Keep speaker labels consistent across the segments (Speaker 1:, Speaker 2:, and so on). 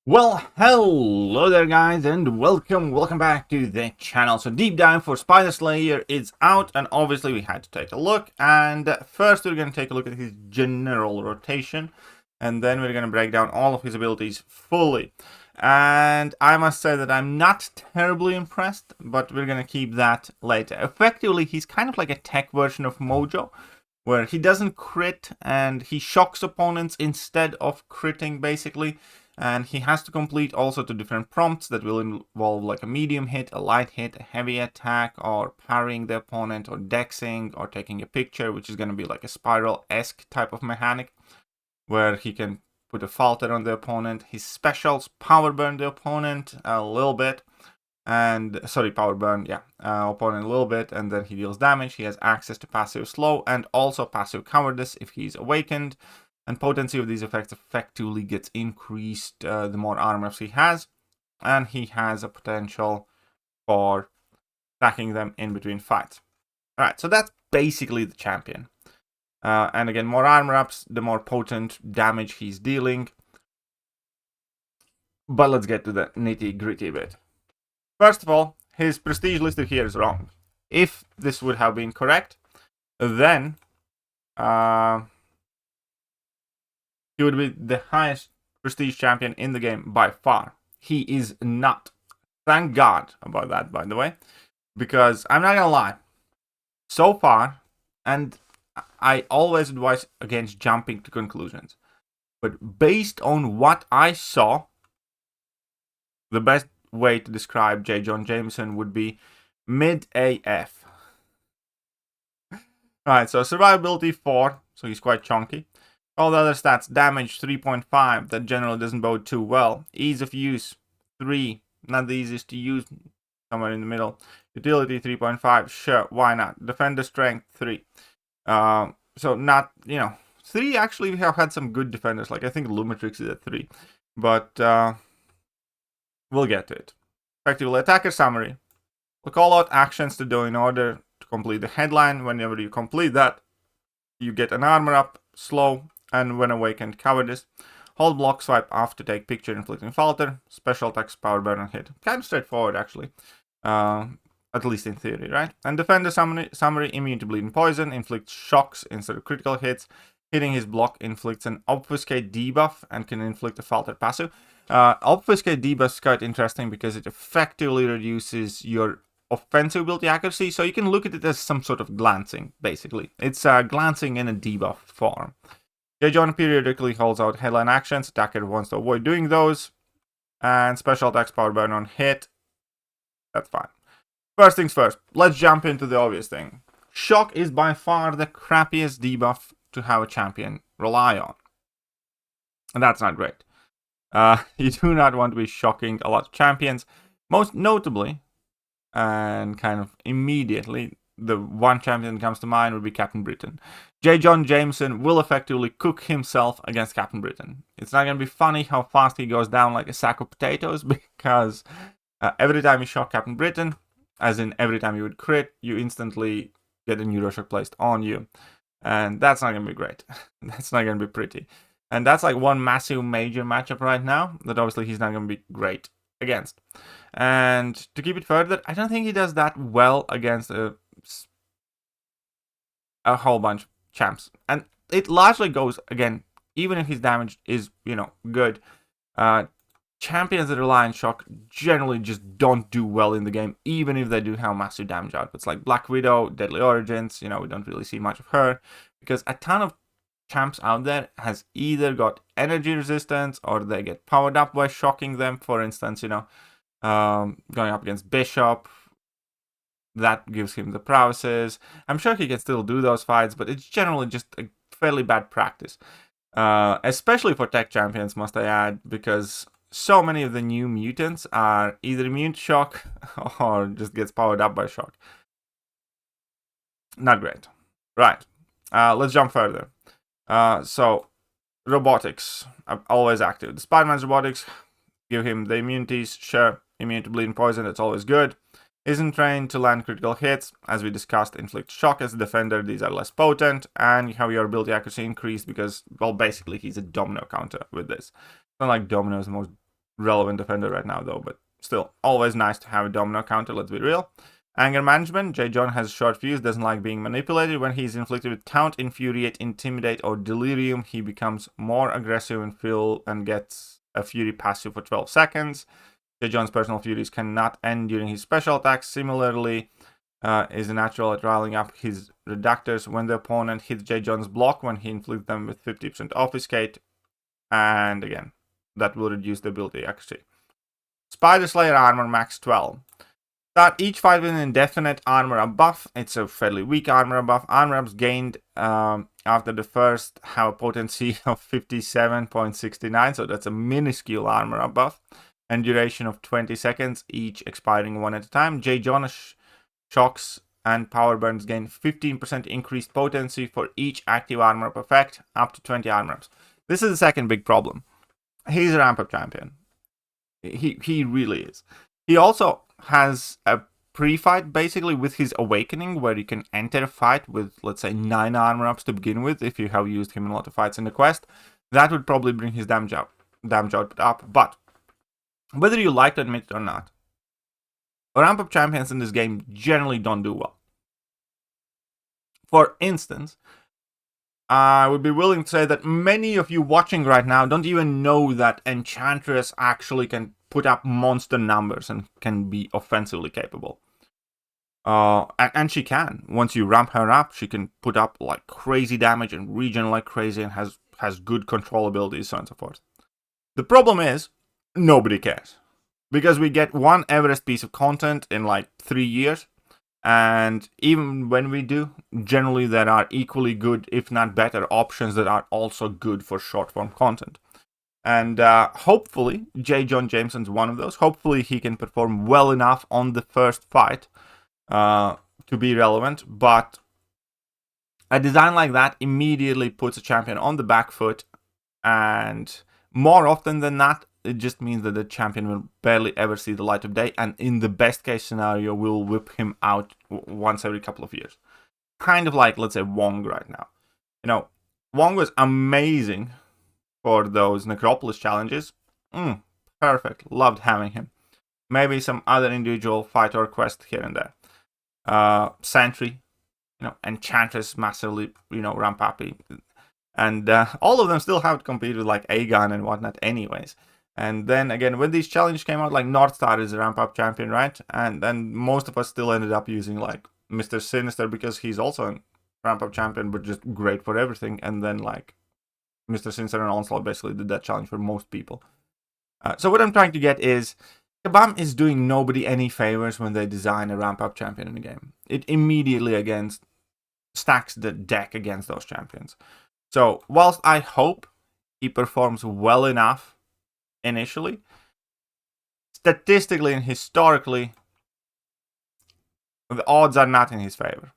Speaker 1: Well, hello there guys, and welcome back to the channel. So Deep Dive for Spider Slayer is out, and obviously we had to take a look. And first we're going to take a look at his general rotation, and then we're going to break down all of his abilities fully. And I must say that I'm not terribly impressed, but we're going to keep that later. Effectively, he's kind of like a tech version of Mojo, where he doesn't crit and he shocks opponents instead of critting, basically. And he has to complete also 2 different prompts that will involve like a medium hit, a light hit, a heavy attack, or parrying the opponent, or dexing, or taking a picture, which is going to be like a spiral-esque type of mechanic, where he can put a falter on the opponent. His specials power burn the opponent a little bit, and power burn, opponent a little bit, and then he deals damage. He has access to passive slow and also passive cowardice if he's awakened. And potency of these effects effectively gets increased the more armor ups he has. And he has a potential for attacking them in between fights. Alright, so that's basically the champion. And again, more armor ups, the more potent damage he's dealing. But let's get to the nitty gritty bit. First of all, his prestige listed here is wrong. If this would have been correct, then he would be the highest prestige champion in the game by far. He is not. Thank God about that, by the way. Because I'm not gonna lie. So far, and I always advise against jumping to conclusions, but based on what I saw, the best way to describe Jonah Jameson would be mid AF. Alright, so survivability 4, so he's quite chunky. All the other stats, damage 3.5, that generally doesn't bode too well. Ease of use 3, not the easiest to use, somewhere in the middle. Utility 3.5, sure, why not? Defender strength 3. So not, 3 actually we have had some good defenders, like I think Lumitrix is at 3. But we'll get to it. Effectively, attacker summary. We'll call out actions to do in order to complete the headline. Whenever you complete that, you get an armor up, slow, and when awakened, cowardice. Hold block swipe off to take picture, inflicting falter. Special attacks, power burn, and hit. Kind of straightforward, actually. At least in theory, right? And defender summary, immune to bleed and poison, inflicts shocks instead of critical hits. Hitting his block inflicts an obfuscate debuff and can inflict a falter passive. Obfuscate debuff is quite interesting because it effectively reduces your offensive ability accuracy, so you can look at it as some sort of glancing, basically. It's glancing in a debuff form. Jonah periodically holds out headline actions. Attacker wants to avoid doing those. And special attacks, power burn on hit. That's fine. First things first, let's jump into the obvious thing. Shock is by far the crappiest debuff to have a champion rely on. And that's not great. You do not want to be shocking a lot of champions. Most notably, and kind of immediately, the one champion that comes to mind would be Captain Britain. Jonah Jameson will effectively cook himself against Captain Britain. It's not going to be funny how fast he goes down like a sack of potatoes, because every time you shock Captain Britain, as in every time you would crit, you instantly get a Neuroshock placed on you. And that's not going to be great. That's not going to be pretty. And that's like one massive major matchup right now that obviously he's not going to be great against. And to keep it further, I don't think he does that well against a whole bunch of champs. And it largely goes, again, even if his damage is, good, champions that rely on shock generally just don't do well in the game, even if they do have massive damage outputs. Like Black Widow, Deadly Origins, we don't really see much of her, because a ton of champs out there has either got energy resistance or they get powered up by shocking them. For instance, going up against Bishop, that gives him the prowesses. I'm sure he can still do those fights, but it's generally just a fairly bad practice. Especially for tech champions, must I add, because so many of the new mutants are either immune to shock or just gets powered up by shock. Not great. Right. Let's jump further. So, robotics, always active. The Spider-Man's robotics, give him the immunities, sure, immune to bleed and poison, that's always good. Isn't trained to land critical hits, as we discussed, inflict shock as a defender, these are less potent, and you have your ability accuracy increased because, well, basically he's a domino counter with this. It's not like Domino is the most relevant defender right now, though, but still, always nice to have a domino counter, let's be real. Anger management. J. John has a short fuse, doesn't like being manipulated. When he's inflicted with taunt, infuriate, intimidate, or delirium, he becomes more aggressive and gets a fury passive for 12 seconds. J. John's personal furies cannot end during his special attacks. Similarly, is natural at riling up his reductors when the opponent hits J. John's block when he inflicts them with 50% obfuscate. And again, that will reduce the ability accuracy. Spider Slayer armor max 12. Start each fight with an indefinite armor buff. It's a fairly weak armor buff. Armor ups gained after the first have a potency of 57.69, so that's a minuscule armor buff. And duration of 20 seconds, each expiring one at a time. J. Jonah shocks and power burns gain 15% increased potency for each active armor up effect, up to 20 armor ups. This is the second big problem. He's a ramp up champion. He really is. He also has a pre-fight basically with his awakening, where you can enter a fight with, let's say, 9 armor ups to begin with if you have used him in a lot of fights in the quest. That would probably bring his damage output up. But whether you like to admit it or not, ramp up champions in this game generally don't do well. For instance, I would be willing to say that many of you watching right now don't even know that Enchantress actually can put up monster numbers and can be offensively capable. And she can. Once you ramp her up, she can put up like crazy damage and regen like crazy and has good control abilities, so on and so forth. The problem is, nobody cares. Because we get one Everest piece of content in like 3 years. And even when we do, generally there are equally good, if not better, options that are also good for short-form content. And hopefully, J. Jonah Jameson's one of those. Hopefully he can perform well enough on the first fight to be relevant. But a design like that immediately puts a champion on the back foot. And more often than not, it just means that the champion will barely ever see the light of day, and in the best case scenario, will whip him out once every couple of years. Kind of like, let's say, Wong right now. You know, Wong was amazing for those Necropolis challenges. Perfect. Loved having him. Maybe some other individual fight or quest here and there. Sentry, Enchantress, massively, ramp up. And all of them still have to compete with like Aegon and whatnot anyways. And then again, when these challenges came out, like Northstar is a ramp-up champion, right? And then most of us still ended up using like Mr. Sinister because he's also a ramp-up champion, but just great for everything. And then like Mr. Sinister and Onslaught basically did that challenge for most people. So what I'm trying to get is, Kabam is doing nobody any favors when they design a ramp-up champion in the game. It immediately stacks the deck against those champions. So whilst I hope he performs well enough initially, statistically and historically, the odds are not in his favor.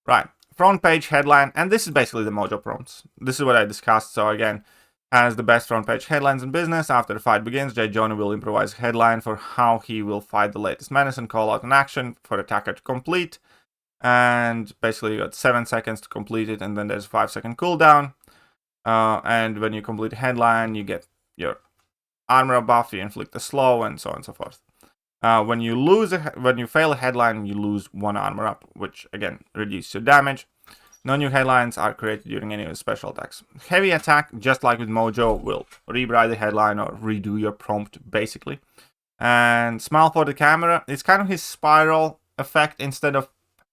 Speaker 1: Right, front page headline, and this is basically the Mojo prompts. This is what I discussed. So again, has the best front page headlines in business. After the fight begins, J. Jonah will improvise a headline for how he will fight the latest menace and call out an action for attacker to complete. And basically you got 7 seconds to complete it, and then there's a 5-second cooldown. And when you complete a headline, you get your armor buff, you inflict a slow, and so on and so forth. When you fail a headline, you lose 1 armor up, which again reduces your damage. No new headlines are created during any of the special attacks. Heavy attack, just like with Mojo, will rewrite the headline or redo your prompt basically. And smile for the camera, it's kind of his spiral effect. Instead of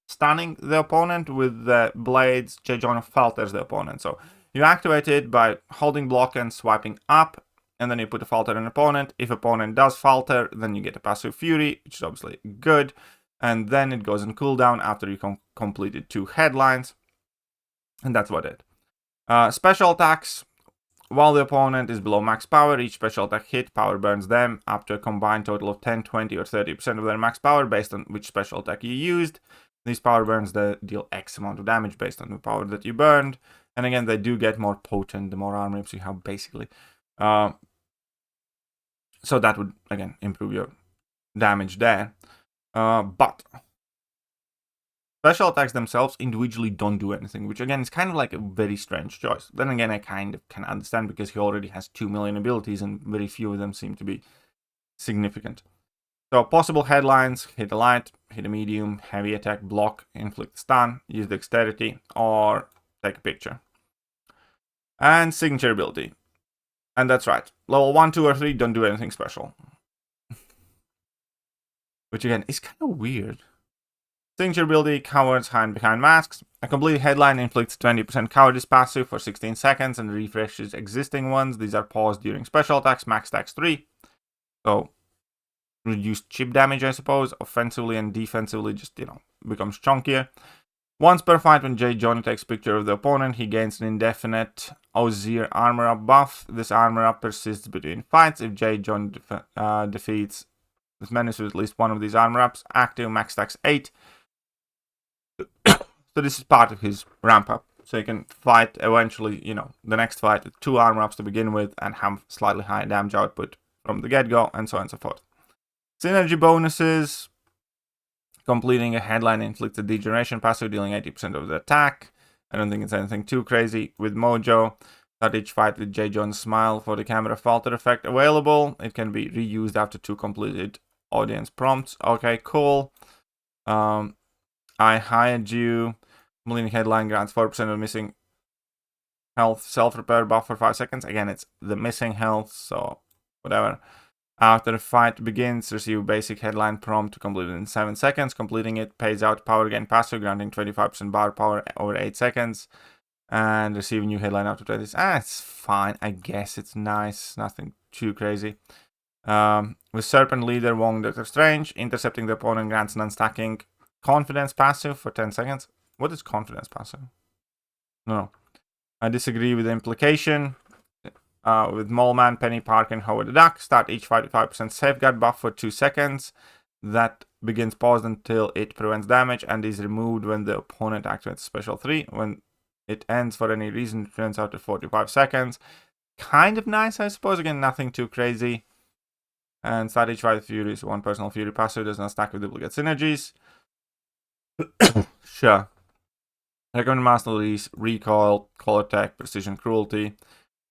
Speaker 1: stunning the opponent with the blades, J. Jonah falters the opponent. So you activate it by holding block and swiping up, and then you put a falter on opponent. If opponent does falter, then you get a passive fury, which is obviously good. And then it goes on cooldown after you completed 2 headlines. And that's what it. Special attacks. While the opponent is below max power, each special attack hit power burns them up to a combined total of 10, 20, or 30% of their max power based on which special attack you used. These power burns deal X amount of damage based on the power that you burned. And again, they do get more potent the more armor ups you have, basically. So that would, again, improve your damage there. But Special attacks themselves individually don't do anything, which again is kind of like a very strange choice. Then again, I kind of can understand because he already has 2 million abilities and very few of them seem to be significant. So possible headlines: hit a light, hit a medium, heavy attack, block, inflict stun, use dexterity, or take a picture. And signature ability. And that's right. Level 1, 2, or 3 don't do anything special. Which again is kind of weird. Signature ability: cowards hide behind masks. A complete headline inflicts 20% cowardice passive for 16 seconds and refreshes existing ones. These are paused during special attacks, max attacks 3. So, reduced chip damage, I suppose. Offensively and defensively, just, becomes chunkier. Once per fight, when J. Jonah takes a picture of the opponent, he gains an indefinite Ozir armor up buff. This armor up persists between fights. If J. Jonah defeats this menace with at least one of these armor ups, active, max attacks 8. So this is part of his ramp up. So you can fight eventually, the next fight with 2 armor ups to begin with and have slightly higher damage output from the get-go, and so on and so forth. Synergy bonuses: completing a headline inflicts a degeneration passive, dealing 80% of the attack. I don't think it's anything too crazy. With Mojo, start each fight with J. John's smile for the camera filter effect available. It can be reused after 2 completed audience prompts. Okay, cool. I hired you. Completing headline grants 4% of missing health self-repair buff for 5 seconds. Again, it's the missing health, so whatever. After the fight begins, receive basic headline prompt to complete it in 7 seconds. Completing it pays out power gain passive, granting 25% bar power over 8 seconds. And receive a new headline after 20. It's fine. I guess it's nice. Nothing too crazy. With Serpent Leader, Wong, Doctor Strange, intercepting the opponent grants an unstacking confidence passive for 10 seconds. What is confidence passive? No. I disagree with the implication. With Moleman, Penny Park, and Howard the Duck, start each fight with 5% safeguard buff for 2 seconds. That begins paused until it prevents damage and is removed when the opponent activates Special 3. When it ends for any reason, it turns out to 45 seconds. Kind of nice, I suppose. Again, nothing too crazy. And start each fight with Fury, so 1 personal Fury passive does not stack with duplicate synergies. Sure. Recommended masteries: recoil, color attack, precision, cruelty,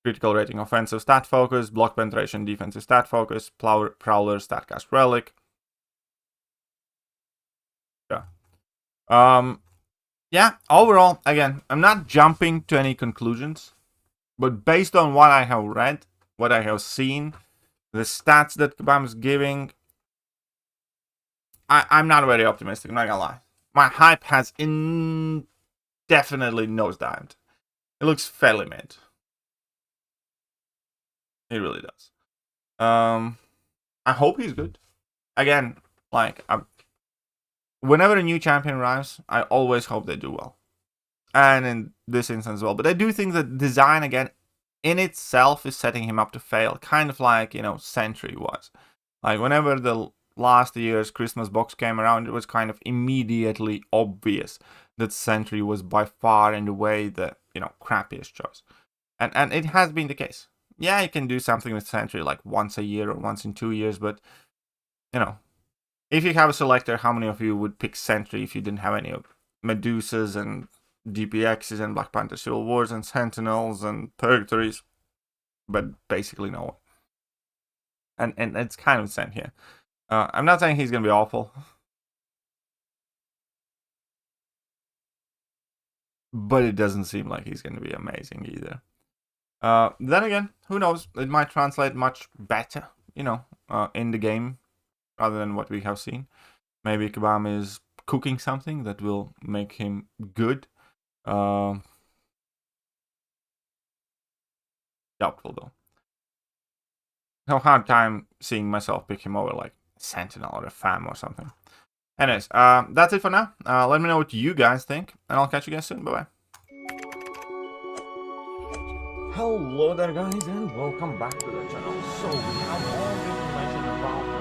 Speaker 1: critical rating, offensive, stat focus, block penetration, defensive, stat focus, prowler, statcast, relic. Yeah. Yeah, overall, again, I'm not jumping to any conclusions, but based on what I have read, what I have seen, the stats that Kabam is giving, I'm not very optimistic, I'm not gonna lie. My hype has definitely nosedived. It looks fairly mid. It really does. I hope he's good. Again, whenever a new champion arrives, I always hope they do well. And in this instance as well. But I do think that design, again, in itself is setting him up to fail. Kind of like, Sentry was. Like, whenever the last year's Christmas box came around, it was kind of immediately obvious that Sentry was by far and away the, crappiest choice. And it has been the case. Yeah, you can do something with Sentry like once a year or once in 2 years, but, if you have a selector, how many of you would pick Sentry if you didn't have any of Medusas and DPXs and Black Panther Civil Wars and Sentinels and Purgatories? But basically no one. And it's kind of the same here. I'm not saying he's going to be awful. But it doesn't seem like he's going to be amazing either. Then again, who knows? It might translate much better, in the game rather than what we have seen. Maybe Kabam is cooking something that will make him good. Doubtful though. I have a hard time seeing myself pick him over like Sentinel or a FAM or something. Anyways, that's it for now. Let me know what you guys think, and I'll catch you guys soon. Bye-bye. Hello there, guys, and welcome back to the channel. So we have all the information about the